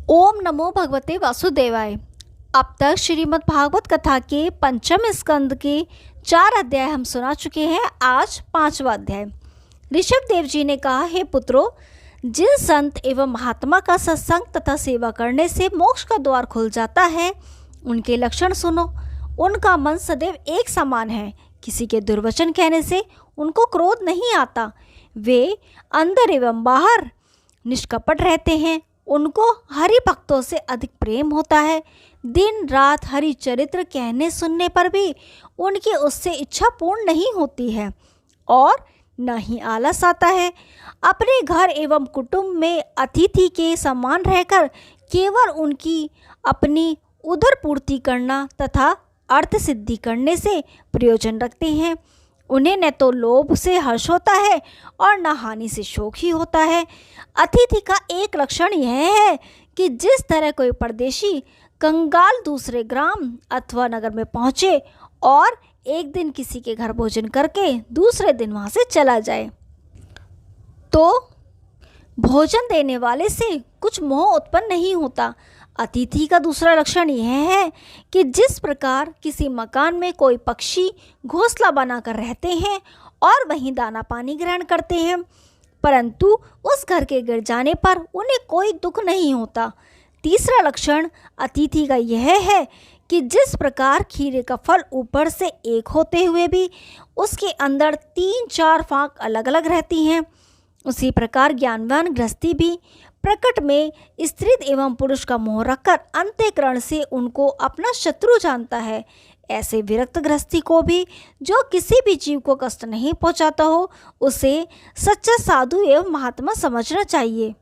ओम नमो भगवते वासुदेवाय। अब तक श्रीमद् भागवत कथा के पंचम स्कंद के 4 अध्याय हम सुना चुके हैं। आज 5वां अध्याय। ऋषभ देव जी ने कहा, हे पुत्रों, जिन संत एवं महात्मा का सत्संग तथा सेवा करने से मोक्ष का द्वार खुल जाता है, उनके लक्षण सुनो। उनका मन सदैव एक समान है। किसी के दुर्वचन कहने से उनको क्रोध नहीं आता। वे अंदर एवं बाहर निष्कपट रहते हैं। उनको हरि भक्तों से अधिक प्रेम होता है। दिन रात हरि चरित्र कहने सुनने पर भी उनकी उससे इच्छा पूर्ण नहीं होती है और न ही आलस आता है। अपने घर एवं कुटुंब में अतिथि के समान रहकर केवल उनकी अपनी उदर पूर्ति करना तथा अर्थ सिद्धि करने से प्रयोजन रखते हैं। उन्हें न तो लोभ से हर्ष होता है और न हानि से शोक ही होता है। अतिथि का एक लक्षण यह है कि जिस तरह कोई परदेशी कंगाल दूसरे ग्राम अथवा नगर में पहुँचे और एक दिन किसी के घर भोजन करके दूसरे दिन वहाँ से चला जाए, तो भोजन देने वाले से कुछ मोह उत्पन्न नहीं होता। अतिथि का दूसरा लक्षण यह है कि जिस प्रकार किसी मकान में कोई पक्षी घोंसला बनाकर रहते हैं और वहीं दाना पानी ग्रहण करते हैं, परंतु उस घर के गिर जाने पर उन्हें कोई दुख नहीं होता। तीसरा लक्षण अतिथि का यह है कि जिस प्रकार खीरे का फल ऊपर से एक होते हुए भी उसके अंदर 3-4 फाँक अलग अलग रहती हैं, उसी प्रकार ज्ञानवान गृहस्थी भी प्रकट में स्त्री एवं पुरुष का मोह रखकर अंतःकरण से उनको अपना शत्रु जानता है। ऐसे विरक्त गृहस्थी को भी, जो किसी भी जीव को कष्ट नहीं पहुंचाता हो, उसे सच्चा साधु एवं महात्मा समझना चाहिए।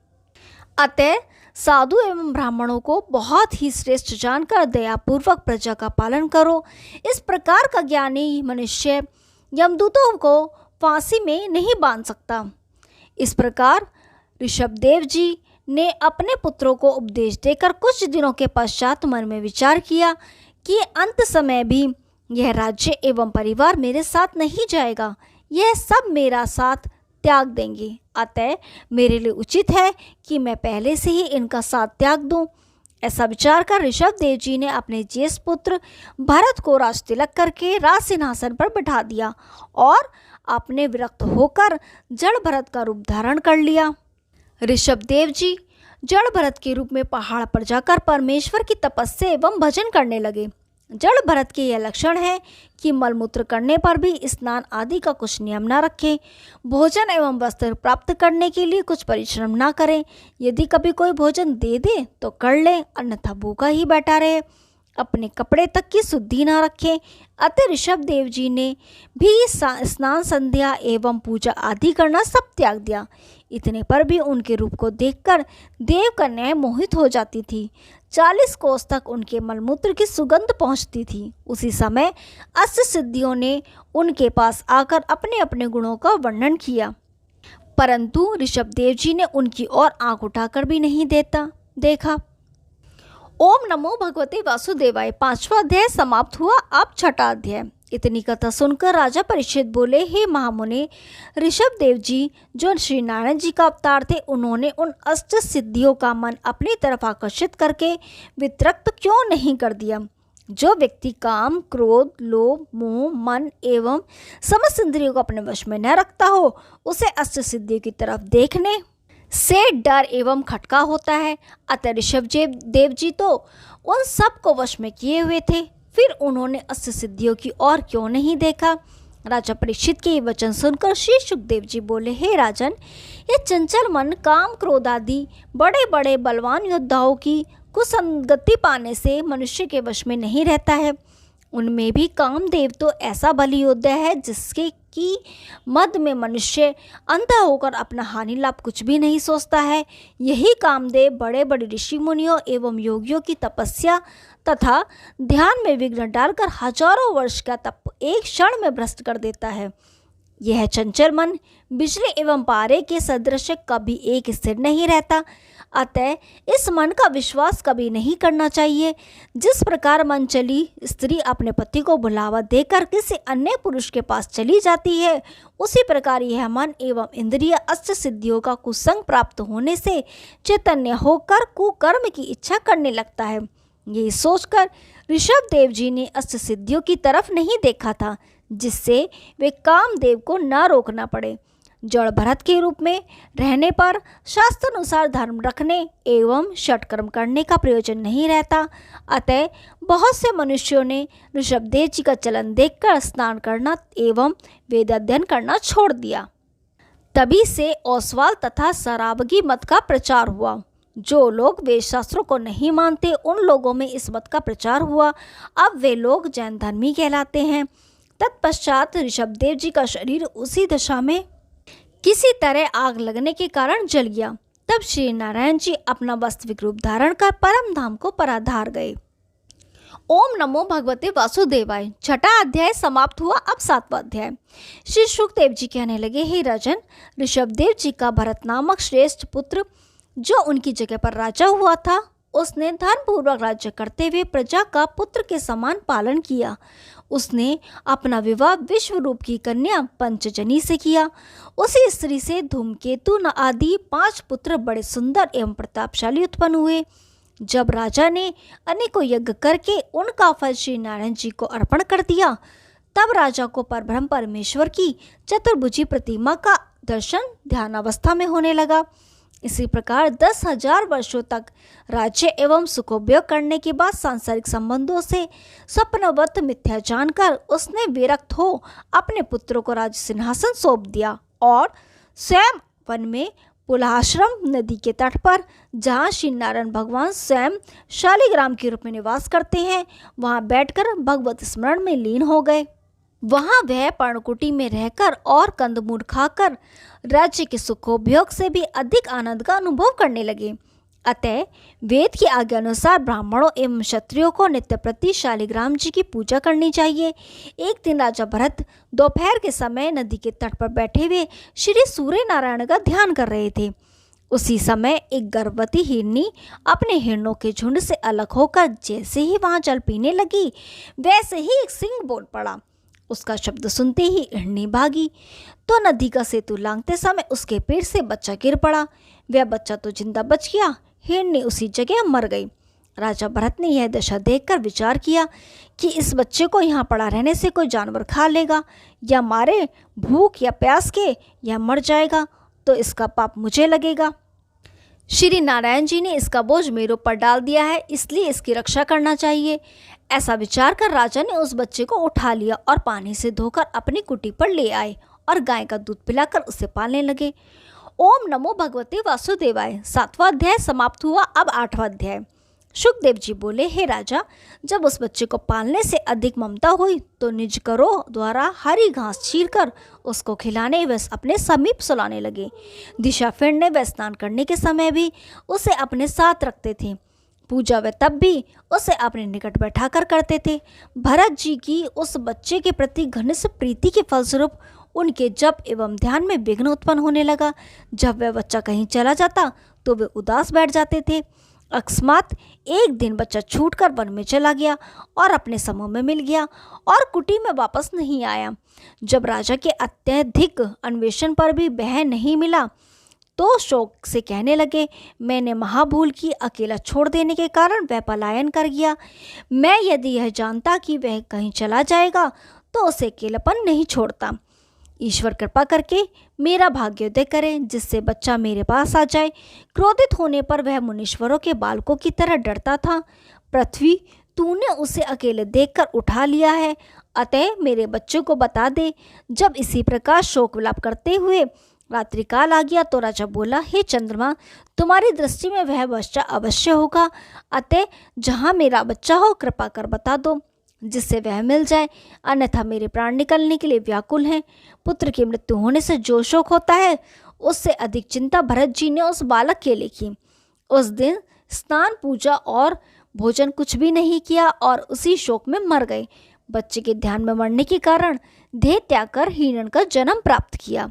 अतः साधु एवं ब्राह्मणों को बहुत ही श्रेष्ठ जानकर दयापूर्वक प्रजा का पालन करो। इस प्रकार का ज्ञानी मनुष्य यमदूतों को फांसी में नहीं बांध सकता। इस प्रकार ऋषभदेव जी ने अपने पुत्रों को उपदेश देकर कुछ दिनों के पश्चात मन में विचार किया कि अंत समय भी यह राज्य एवं परिवार मेरे साथ नहीं जाएगा, यह सब मेरा साथ त्याग देंगे। अतः मेरे लिए उचित है कि मैं पहले से ही इनका साथ त्याग दूं। ऐसा विचार कर ऋषभदेव जी ने अपने ज्येष्ठ पुत्र भरत को राज तिलक करके राज सिंहासन पर बैठा दिया और अपने विरक्त होकर जड़ भरत का रूप धारण कर लिया। ऋषभदेव जी जड़ भरत के रूप में पहाड़ पर जाकर परमेश्वर की तपस्या एवं भजन करने लगे। जड़ भरत के यह लक्षण है कि मलमूत्र करने पर भी स्नान आदि का कुछ नियम न रखें, भोजन एवं वस्त्र प्राप्त करने के लिए कुछ परिश्रम न करें। यदि कभी कोई भोजन दे दे तो कर ले, अन्यथा भूखा ही बैठा रहे। अपने कपड़े तक की शुद्धि न रखें। अतः ऋषभदेव जी ने भी स्नान संध्या एवं पूजा आदि करना सब त्याग दिया। इतने पर भी उनके रूप को देखकर देव कन्याएं मोहित हो जाती थी। 40 कोस तक उनके मलमूत्र की सुगंध पहुंचती थी। उसी समय अष्ट सिद्धियों ने उनके पास आकर अपने अपने गुणों का वर्णन किया, परंतु ऋषभदेव जी ने उनकी ओर आंख उठाकर भी नहीं देखा। ओम नमो भगवते वासुदेवाय। 5वां अध्याय समाप्त हुआ। अब 6ठा अध्याय। इतनी कथा सुनकर राजा परीक्षित बोले, हे महामुनि, ऋषभदेव जी जो श्री नारायण जी का अवतार थे, उन्होंने उन अष्ट सिद्धियों का मन अपनी तरफ आकर्षित करके वितरक्त क्यों नहीं कर दिया। जो व्यक्ति काम, क्रोध, लोभ, मोह, मन एवं समस्त इंद्रियों को अपने वश में न रखता हो, उसे अष्ट सिद्धियों की तरफ देखने से डर एवं खटका होता है। अतः ऋषभदेव जी तो उन सब को वश में किए हुए थे, फिर उन्होंने अष्ट सिद्धियों की ओर क्यों नहीं देखा। राजा परीक्षित के ये वचन सुनकर श्री सुखदेव जी बोले, हे राजन, ये चंचल मन काम, क्रोध आदि बड़े बड़े बलवान योद्धाओं की कुसंगति पाने से मनुष्य के वश में नहीं रहता है। उनमें भी कामदेव तो ऐसा बली योद्धा है जिसके की मद में मनुष्य अंधा होकर अपना हानि लाभ कुछ भी नहीं सोचता है। यही कामदेव बड़े बड़े ऋषि मुनियों एवं योगियों की तपस्या तथा ध्यान में विघ्न डालकर हजारों वर्ष का तप एक क्षण में भ्रष्ट कर देता है। यह चंचल मन बिजली एवं पारे के सदृश कभी एक स्थिर नहीं रहता। अतः इस मन का विश्वास कभी नहीं करना चाहिए। जिस प्रकार मन चली स्त्री अपने पति को बुलावा देकर किसी अन्य पुरुष के पास चली जाती है, उसी प्रकार यह मन एवं इंद्रिय अष्ट सिद्धियों का कुसंग प्राप्त होने से चैतन्य होकर कुकर्म की इच्छा करने लगता है। यही सोचकर ऋषभ देव जी ने अष्ट सिद्धियों की तरफ नहीं देखा था, जिससे वे कामदेव को न रोकना पड़े। जड़ भरत के रूप में रहने पर शास्त्रानुसार धर्म रखने एवं षटकर्म करने का प्रयोजन नहीं रहता। अतः बहुत से मनुष्यों ने ऋषभदेव जी का चलन देखकर स्नान करना एवं वेद अध्ययन करना छोड़ दिया। तभी से ओसवाल तथा सराबगी मत का प्रचार हुआ। जो लोग वेद शास्त्रों को नहीं मानते, उन लोगों में इस मत का प्रचार हुआ। अब वे लोग जैन धर्मी कहलाते हैं। तत्पश्चात ऋषभदेव जी का शरीर उसी दशा में किसी तरह आग लगने के कारण जल गया। तब श्री नारायण जी अपना वास्तविक रूप धारण कर परम धाम को पराधार गए। ओम नमो भगवते वासुदेवाय। छठा अध्याय समाप्त हुआ। अब सातवां अध्याय। श्री शुकदेव जी कहने लगे, हे राजन, ऋषभदेव जी का भरत नामक श्रेष्ठ पुत्र जो उनकी जगह पर राजा हुआ था, उसने धर्मपूर्वक राज्य करते हुए प्रजा का पुत्र के समान पालन किया। उसने अपना विवाह विश्व रूप की कन्या पंचजनी से किया। उसी स्त्री से धूमकेतु आदि 5 पुत्र बड़े सुंदर एवं प्रतापशाली उत्पन्न हुए। जब राजा ने अनेकों यज्ञ करके उनका फल श्री नारायण जी को अर्पण कर दिया, तब राजा को परब्रह्म परमेश्वर की चतुर्भुजी प्रतिमा का दर्शन ध्यानावस्था में होने लगा। इसी प्रकार 10,000 वर्षों तक राज्य एवं सुखोपभोग करने के बाद सांसारिक संबंधों से स्वप्नवत मिथ्या जानकर उसने विरक्त हो अपने पुत्रों को राज सिंहासन सौंप दिया और स्वयं वन में पुलाश्रम नदी के तट पर, जहाँ श्री नारायण भगवान स्वयं शालिग्राम के रूप में निवास करते हैं, वहाँ बैठकर भगवत स्मरण में लीन हो गए। वहाँ वह पर्णकुटी में रहकर और कंदमूल खाकर राज्य के सुखोपभोग से भी अधिक आनंद का अनुभव करने लगे। अतः वेद की आज्ञा अनुसार ब्राह्मणों एवं क्षत्रियों को नित्य प्रति शालिग्राम जी की पूजा करनी चाहिए। एक दिन राजा भरत दोपहर के समय नदी के तट पर बैठे हुए श्री सूर्य नारायण का ध्यान कर रहे थे। उसी समय एक गर्भवती हिरनी अपने हिरणों के झुंड से अलग होकर जैसे ही वहां जल पीने लगी, वैसे ही एक सिंह बोल पड़ा। उसका शब्द सुनते ही हिरनी भागी तो नदी का सेतु लांघते समय उसके पेट से बच्चा गिर पड़ा। वह बच्चा तो जिंदा बच गया, हिरनी उसी जगह मर गई। राजा भरत ने यह दशा देखकर विचार किया कि इस बच्चे को यहाँ पड़ा रहने से कोई जानवर खा लेगा, या मारे भूख या प्यास के, या मर जाएगा तो इसका पाप मुझे लगेगा। श्री नारायण जी ने इसका बोझ मेरे ऊपर डाल दिया है, इसलिए इसकी रक्षा करना चाहिए। ऐसा विचार कर राजा ने उस बच्चे को उठा लिया और पानी से धोकर अपनी कुटी पर ले आए और गाय का दूध पिलाकर उसे पालने लगे। ओम नमो भगवते वासुदेवाय। 7वां अध्याय समाप्त हुआ। अब 8वां अध्याय। शुकदेव जी बोले, हे राजा, जब उस बच्चे को पालने से अधिक ममता हुई तो निज करों द्वारा हरी घास चीरकर उसको खिलाने व अपने समीप सुलाने लगे। दिशा फेरने व स्नान करने के समय भी उसे अपने साथ रखते थे। पूजा व तब भी उसे अपने निकट बैठाकर करते थे। भरत जी की उस बच्चे के प्रति घनिष्ठ प्रीति के फलस्वरूप उनके जप एवं ध्यान में विघ्न उत्पन्न होने लगा। जब वह बच्चा कहीं चला जाता तो वे उदास बैठ जाते थे। अकस्मात एक दिन बच्चा छूटकर वन में चला गया और अपने समूह में मिल गया और कुटी में वापस नहीं आया। जब राजा के अत्यधिक अन्वेषण पर भी वह नहीं मिला तो शोक से कहने लगे, मैंने महाभूल की, अकेला छोड़ देने के कारण वह पलायन कर गया। मैं यदि यह जानता कि वह कहीं चला जाएगा तो उसे अकेलापन नहीं छोड़ता। ईश्वर कृपा करके मेरा भाग्योदय करे, जिससे बच्चा मेरे पास आ जाए। क्रोधित होने पर वह मुनीश्वरों के बालकों की तरह डरता था। पृथ्वी, तूने उसे अकेले देखकर उठा लिया है, अतः मेरे बच्चों को बता दे। जब इसी प्रकार शोक विलाप करते हुए रात्रिकाल आ गया तो राजा बोला, हे चंद्रमा, तुम्हारी दृष्टि में वह बच्चा अवश्य होगा, अतः जहाँ मेरा बच्चा हो कृपा कर बता दो, जिससे वह मिल जाए, अन्यथा मेरे प्राण निकलने के लिए व्याकुल हैं। पुत्र की मृत्यु होने से जो शोक होता है, उससे अधिक चिंता भरत जी ने उस बालक के लिए की। उस दिन स्नान, पूजा और भोजन कुछ भी नहीं किया और उसी शोक में मर गए। बच्चे के ध्यान में मरने के कारण देह त्याग कर हिरण का जन्म प्राप्त किया।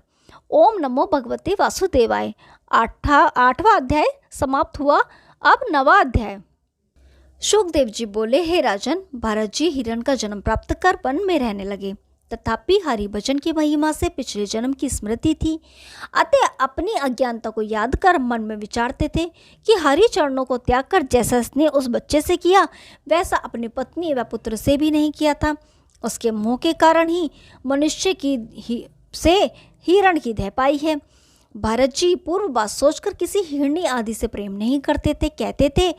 ओम नमो भगवते वासुदेवाय। 8वां अध्याय समाप्त हुआ। अब 9वां अध्याय। शुकदेव जी बोले, हे राजन, भरत जी हिरण का जन्म प्राप्त कर वन में रहने लगे, तथापि हरि भजन की महिमा से पिछले जन्म की स्मृति थी। अतः अपनी अज्ञानता को याद कर मन में विचारते थे कि हरि चरणों को त्याग कर जैसा स्नेह उस बच्चे से किया, वैसा अपनी पत्नी व पुत्र से भी नहीं किया था। उसके मोह के कारण ही मनुष्य से हिरण की देह पाई है। भरत जी पूर्व बात सोचकर किसी हिरणी आदि से प्रेम नहीं करते थे। कहते थे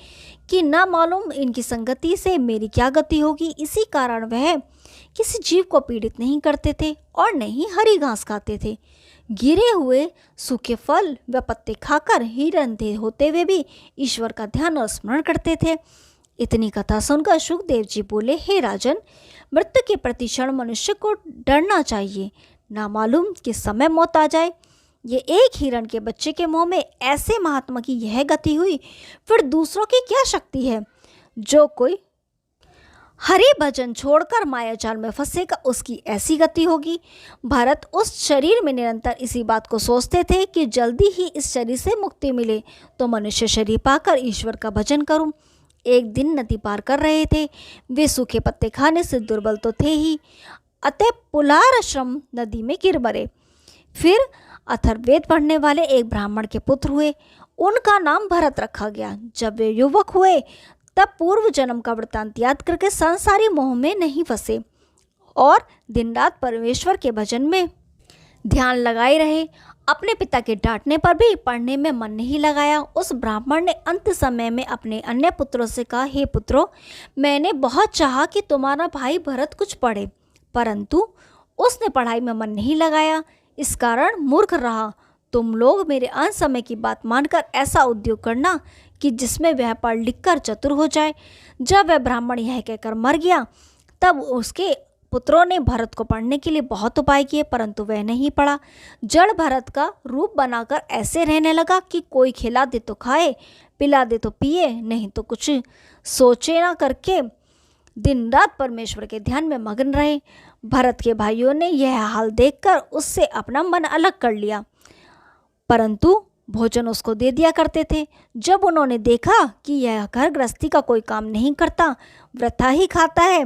कि न मालूम इनकी संगति से मेरी क्या गति होगी। इसी कारण वह किसी जीव को पीड़ित नहीं करते थे और न ही हरी घास खाते थे। गिरे हुए सूखे फल व पत्ते खाकर हिरण देह होते हुए भी ईश्वर का ध्यान और स्मरण करते थे। इतनी कथा सुनकर शुकदेव जी बोले, हे राजन, मृत्यु के प्रति क्षण मनुष्य को डरना चाहिए, ना मालूम किस समय मौत आ जाए। ये एक हिरण के बच्चे के मुंह में ऐसे महात्मा की यह गति हुई, फिर दूसरों की क्या शक्ति है। जो कोई हरि भजन छोड़कर मायाजाल में फंसेगा, उसकी ऐसी गति होगी। भरत उस शरीर में निरंतर इसी बात को सोचते थे कि जल्दी ही इस शरीर से मुक्ति मिले तो मनुष्य शरीर पाकर ईश्वर का भजन करूं। एक दिन नदी पार कर रहे थे। वे सूखे पत्ते खाने से दुर्बल तो थे ही, अतः पुलारश्रम नदी में गिर मरे। फिर अथर्ववेद पढ़ने वाले एक ब्राह्मण के पुत्र हुए। उनका नाम भरत रखा गया। जब वे युवक हुए तब पूर्व जन्म का वृत्तांत याद करके संसारी मोह में नहीं फंसे और दिन रात परमेश्वर के भजन में ध्यान लगाए रहे। अपने पिता के डांटने पर भी पढ़ने में मन नहीं लगाया। उस ब्राह्मण ने अंत समय में अपने अन्य पुत्रों से कहा, हे पुत्रों, मैंने बहुत चाहा कि तुम्हारा भाई भरत कुछ पढ़े, परंतु उसने पढ़ाई में मन नहीं लगाया, इस कारण मूर्ख रहा। तुम लोग मेरे अंत समय की बात मानकर ऐसा उद्योग करना कि जिसमें वह पढ़ लिख कर चतुर हो जाए। जब वह ब्राह्मण यह कहकर मर गया तब उसके पुत्रों ने भरत को पढ़ने के लिए बहुत उपाय किए, परंतु वह नहीं पढ़ा। जड़ भरत का रूप बनाकर ऐसे रहने लगा कि कोई खिला दे तो खाए, पिला दे तो पिए, नहीं तो कुछ सोचे ना करके दिन रात परमेश्वर के ध्यान में मग्न रहे। भरत के भाइयों ने यह हाल देखकर उससे अपना मन अलग कर लिया, परंतु भोजन उसको दे दिया करते थे। जब उन्होंने देखा कि यह घर गृहस्थी का कोई काम नहीं करता, वृथा ही खाता है,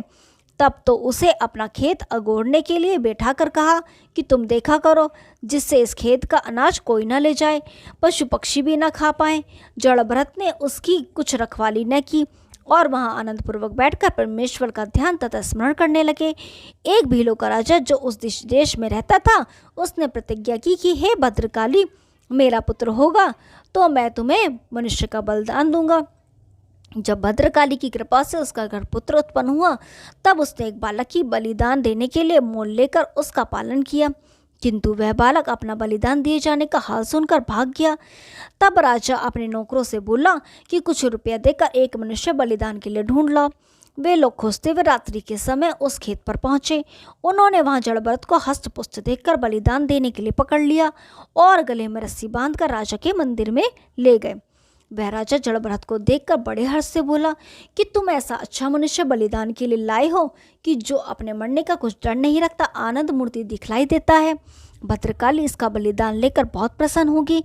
तब तो उसे अपना खेत अगोरने के लिए बैठा कर कहा कि तुम देखा करो, जिससे इस खेत का अनाज कोई न ले जाए, पशु पक्षी भी न खा पाए। जड़ भरत ने उसकी कुछ रखवाली न की और वहाँ आनंदपूर्वक बैठकर परमेश्वर का ध्यान तथा स्मरण करने लगे। एक भीलों का राजा जो उस देश में रहता था, उसने प्रतिज्ञा की कि हे भद्रकाली, मेरा पुत्र होगा तो मैं तुम्हें मनुष्य का बलिदान दूंगा। जब भद्रकाली की कृपा से उसका घर पुत्र उत्पन्न हुआ, तब उसने एक बालक की बलिदान देने के लिए मोल लेकर उसका पालन किया, किंतु वह बालक अपना बलिदान दिए जाने का हाल सुनकर भाग गया। तब राजा अपने नौकरों से बोला कि कुछ रुपया देकर एक मनुष्य बलिदान के लिए ढूंढ लाओ। वे लोग खोजते हुए रात्रि के समय उस खेत पर पहुंचे। उन्होंने वहां जड़ भरत को हस्त पुस्त देखकर बलिदान देने के लिए पकड़ लिया और गले में रस्सी बांधकर राजा के मंदिर में ले गए। वह राजा जड़ भरत को देखकर बड़े हर्ष से बोला कि तुम ऐसा अच्छा मनुष्य बलिदान के लिए लाए हो कि जो अपने मरने का कुछ डर नहीं रखता, आनंद मूर्ति दिखलाई देता है। भद्रकाली इसका बलिदान लेकर बहुत प्रसन्न होगी।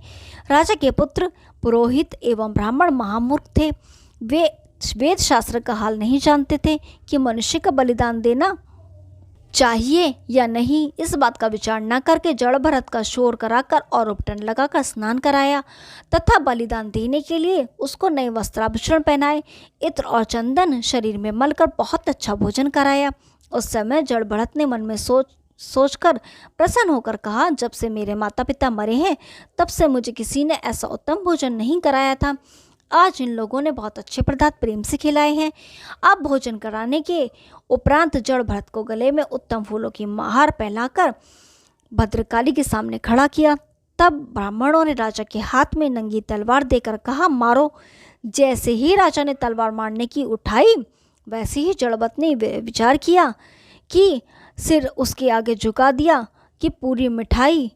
राजा के पुत्र पुरोहित एवं ब्राह्मण महामूर्ख थे। वे वेद शास्त्र का हाल नहीं जानते थे कि मनुष्य का बलिदान देना चाहिए या नहीं। इस बात का विचार न करके जड़ भरत का शोर कराकर और उपटन लगाकर स्नान कराया तथा बलिदान देने के लिए उसको नए वस्त्राभूषण पहनाए, इत्र और चंदन शरीर में मलकर बहुत अच्छा भोजन कराया। उस समय जड़ भरत ने मन में सोचकर प्रसन्न होकर कहा, जब से मेरे माता पिता मरे हैं तब से मुझे किसी ने ऐसा उत्तम भोजन नहीं कराया था। आज इन लोगों ने बहुत अच्छे पदार्थ प्रेम से खिलाए हैं। अब भोजन कराने के उपरांत जड़ भरत को गले में उत्तम फूलों की महार पहनाकर भद्रकाली के सामने खड़ा किया। तब ब्राह्मणों ने राजा के हाथ में नंगी तलवार देकर कहा, मारो। जैसे ही राजा ने तलवार मारने की उठाई, वैसे ही जड़ भरत ने विचार किया कि सिर उसके आगे झुका दिया कि पूरी मिठाई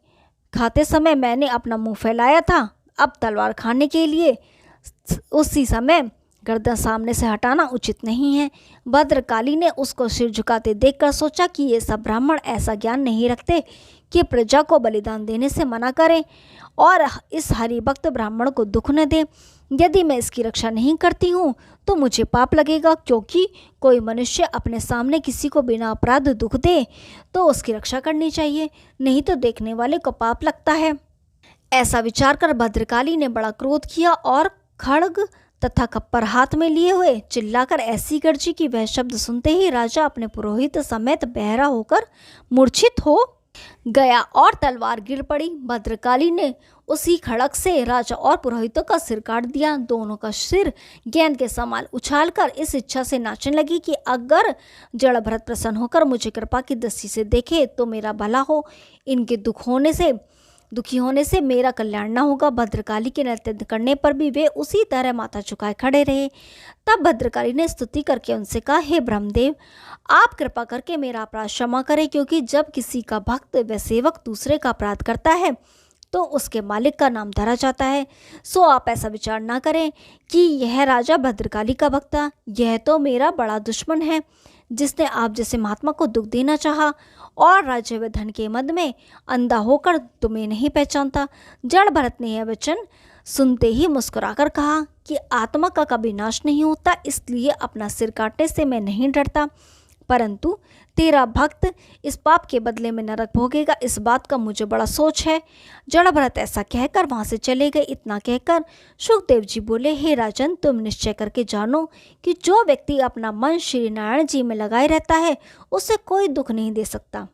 खाते समय मैंने अपना मुंह फैलाया था, अब तलवार खाने के लिए। उसी समय गर्दन सामने से हटाना उचित नहीं है। भद्रकाली ने उसको सिर झुकाते देखकर सोचा कि ये सब ब्राह्मण ऐसा ज्ञान नहीं रखते कि प्रजा को बलिदान देने से मना करें और इस हरिभक्त ब्राह्मण को दुख न दे। यदि मैं इसकी रक्षा नहीं करती हूँ तो मुझे पाप लगेगा, क्योंकि कोई मनुष्य अपने सामने किसी को बिना अपराध दुख दे तो उसकी रक्षा करनी चाहिए, नहीं तो देखने वाले को पाप लगता है। ऐसा विचार कर भद्रकाली ने बड़ा क्रोध किया और खड्ग तथा खप्पर हाथ में लिए हुए चिल्लाकर ऐसी गर्जी कि वह शब्द सुनते ही राजा अपने पुरोहित समेत बहरा होकर मूर्छित हो गया और तलवार गिर पड़ी। भद्रकाली ने उसी खड़क से राजा और पुरोहितों का सिर काट दिया। दोनों का सिर गेंद के समान उछालकर इस इच्छा से नाचने लगी कि अगर जड़भरत प्रसन्न होकर मुझे कृपा की दृष्टि से देखे तो मेरा भला हो, इनके दुखी होने से मेरा कल्याण न होगा। भद्रकाली के नृत्य करने पर भी वे उसी तरह माथा झुकाए खड़े रहे। तब भद्रकाली ने स्तुति करके उनसे कहा, हे ब्रह्मदेव, आप कृपा करके मेरा अपराध क्षमा करें, क्योंकि जब किसी का भक्त व सेवक दूसरे का अपराध करता है तो उसके मालिक का नाम धरा जाता है। सो आप ऐसा विचार ना करें कि यह राजा भद्रकाली का भक्त था। यह तो मेरा बड़ा दुश्मन है, जिसने आप जैसे महात्मा को दुख देना चाहा और राज्य व धन के मद में अंधा होकर तुम्हें नहीं पहचानता। जड़भरत ने यह वचन सुनते ही मुस्कुराकर कहा कि आत्मा का कभी नाश नहीं होता, इसलिए अपना सिर काटने से मैं नहीं डरता, परंतु तेरा भक्त इस पाप के बदले में नरक भोगेगा, इस बात का मुझे बड़ा सोच है। जड़भरत ऐसा कहकर वहां से चले गए। इतना कहकर सुखदेव जी बोले, हे राजन, तुम निश्चय करके जानो कि जो व्यक्ति अपना मन श्री नारायण जी में लगाए रहता है उसे कोई दुख नहीं दे सकता।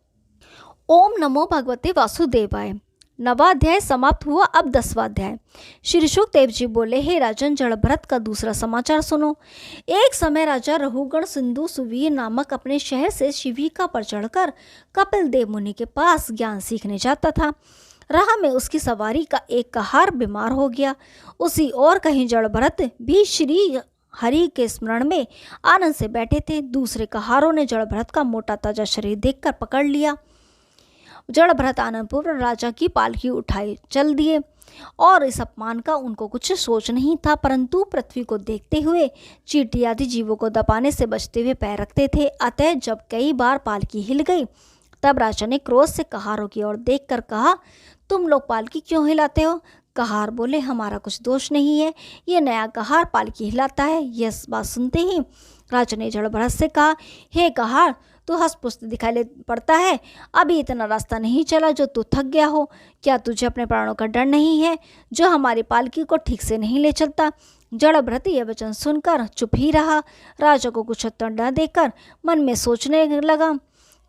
ओम नमो भगवते वासुदेवाय। 9वां अध्याय समाप्त हुआ। अब 10वां अध्याय। श्री सुखदेव जी बोले, हे राजन, जड़भरत का दूसरा समाचार सुनो। एक समय राजा रहुगण सिंधु सुवीर नामक अपने शहर से शिविका पर चढ़कर कपिल देव मुनि के पास ज्ञान सीखने जाता था। राह में उसकी सवारी का एक कहार बीमार हो गया। उसी और कहीं जड़भरत भी श्री हरि के स्मरण में आनंद से बैठे थे। दूसरे कहारों ने जड़भरत का मोटा ताजा शरीर देखकर पकड़ लिया। जड़भरत आनंदपूर्ण राजा की पालकी उठाए चल दिए और इस अपमान का उनको कुछ सोच नहीं था, परंतु पृथ्वी को देखते हुए चींटी आदि जीवों को दबाने से बचते हुए पैर रखते थे। अतः जब कई बार पालकी हिल गई तब राजा ने क्रोध से कहारों की ओर देखकर कहा, तुम लोग पालकी क्यों हिलाते हो? कहार बोले, हमारा कुछ दोष नहीं है, ये नया कहार पालकी हिलाता है। यह बात सुनते ही राजा ने जड़भरत से कहा, हे कहार, तू हंसपुस्त दिखाई पड़ता है, अभी इतना रास्ता नहीं चला जो तू थक गया हो। क्या तुझे अपने प्राणों का डर नहीं है, जो हमारी पालकी को ठीक से नहीं ले चलता? जड़भरत यह वचन सुनकर चुप ही रहा। राजा को कुछ उत्तर न देकर मन में सोचने लगा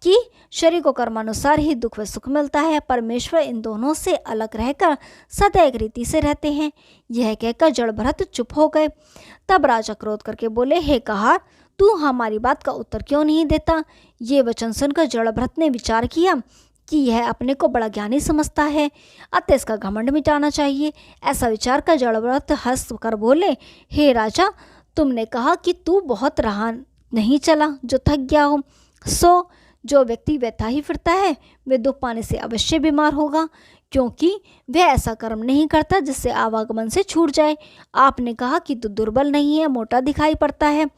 कि शरीर को कर्मानुसार ही दुख व सुख मिलता है, परमेश्वर इन दोनों से अलग रहकर सदा एक रीति से रहते हैं। यह कहकर जड़भरत चुप हो गए। तब राजा क्रोध करके बोले, हे कहार, तू हमारी बात का उत्तर क्यों नहीं देता? ये वचन सुनकर जड़भरत ने विचार किया कि यह अपने को बड़ा ज्ञानी समझता है, अतः इसका घमंड मिटाना चाहिए। ऐसा विचार कर जड़भरत हंस कर बोले, हे राजा, तुमने कहा कि तू बहुत रहा नहीं चला जो थक गया हो। सो जो व्यक्ति व्यथा ही फिरता है वह दुख पाने से अवश्य बीमार होगा, क्योंकि वह ऐसा कर्म नहीं करता जिससे आवागमन से छूट जाए। आपने कहा कि तू दुर्बल नहीं है, मोटा दिखाई पड़ता है।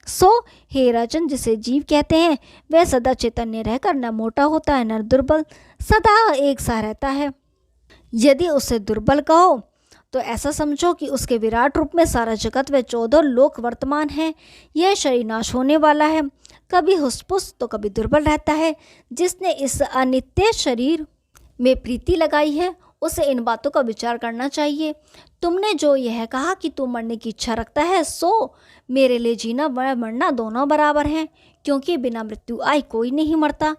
सो हे राजन, जिसे जीव कहते हैं वह सदा चैतन्य रहकर न मोटा होता है न दुर्बल, सदा एक सा रहता है। यदि उसे दुर्बल कहो तो ऐसा समझो कि उसके विराट रूप में सारा जगत व 14 लोक वर्तमान है। यह शरीर नाश होने वाला है, कभी हुस्पुस तो कभी दुर्बल रहता है। जिसने इस अनित्य शरीर में प्रीति लगाई है उसे इन बातों का विचार करना चाहिए। तुमने जो यह कहा कि तू मरने की इच्छा रखता है, सो मेरे लिए जीना व मरना दोनों बराबर हैं, क्योंकि बिना मृत्यु आए कोई नहीं मरता।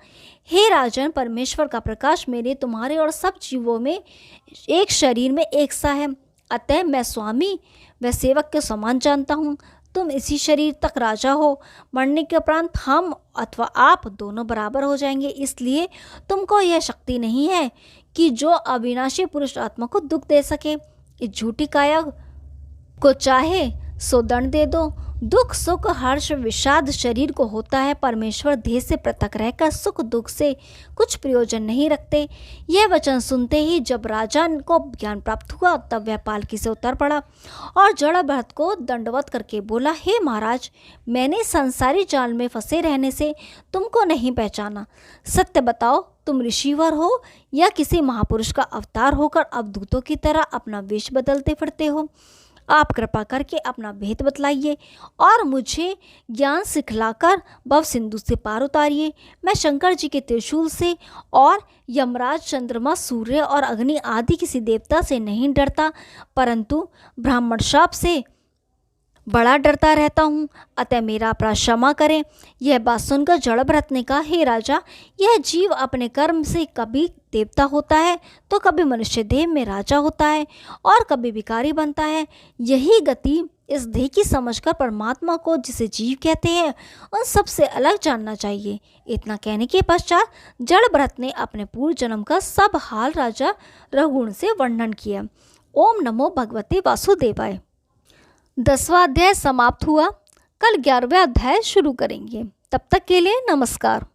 हे राजन, परमेश्वर का प्रकाश मेरे, तुम्हारे और सब जीवों में एक शरीर में एक सा है, अतः मैं स्वामी व सेवक के समान जानता हूँ। तुम इसी शरीर तक राजा हो, मरने के उपरांत हम अथवा आप दोनों बराबर हो जाएंगे। इसलिए तुमको यह शक्ति नहीं है कि जो अविनाशी पुरुष आत्मा को दुख दे सके। इस झूठी काया को चाहे सो दंड दे दो, दुख सुख हर्ष विषाद शरीर को होता है, परमेश्वर देह से पृथक रहकर सुख दुख से कुछ प्रयोजन नहीं रखते। यह वचन सुनते ही जब राजा को ज्ञान प्राप्त हुआ तब वह पालकी से उतर पड़ा और जड़ भरत को दंडवत करके बोला, हे महाराज, मैंने संसारी जाल में फंसे रहने से तुमको नहीं पहचाना। सत्य बताओ, तुम ऋषिवर हो या किसी महापुरुष का अवतार होकर अवधूतों की तरह अपना वेश बदलते फिरते हो? आप कृपा करके अपना भेद बतलाइए और मुझे ज्ञान सिखलाकर भव सिंधु से पार उतारिए। मैं शंकर जी के त्रिशूल से और यमराज, चंद्रमा, सूर्य और अग्नि आदि किसी देवता से नहीं डरता, परंतु ब्राह्मण शाप से बड़ा डरता रहता हूँ, अतः मेरा अपराध क्षमा करें। यह बात सुनकर जड़भरत ने कहा, हे राजा, यह जीव अपने कर्म से कभी देवता होता है तो कभी मनुष्य देह में राजा होता है और कभी भिखारी बनता है। यही गति इस देह की समझकर परमात्मा को, जिसे जीव कहते हैं, उन सब से अलग जानना चाहिए। इतना कहने के पश्चात जड़भरत ने अपने पूर्व जन्म का सब हाल राजा रघुगुण से वर्णन किया। ओम नमो भगवते वासुदेवाय। 10वां अध्याय समाप्त हुआ। कल 11वां अध्याय शुरू करेंगे। तब तक के लिए नमस्कार।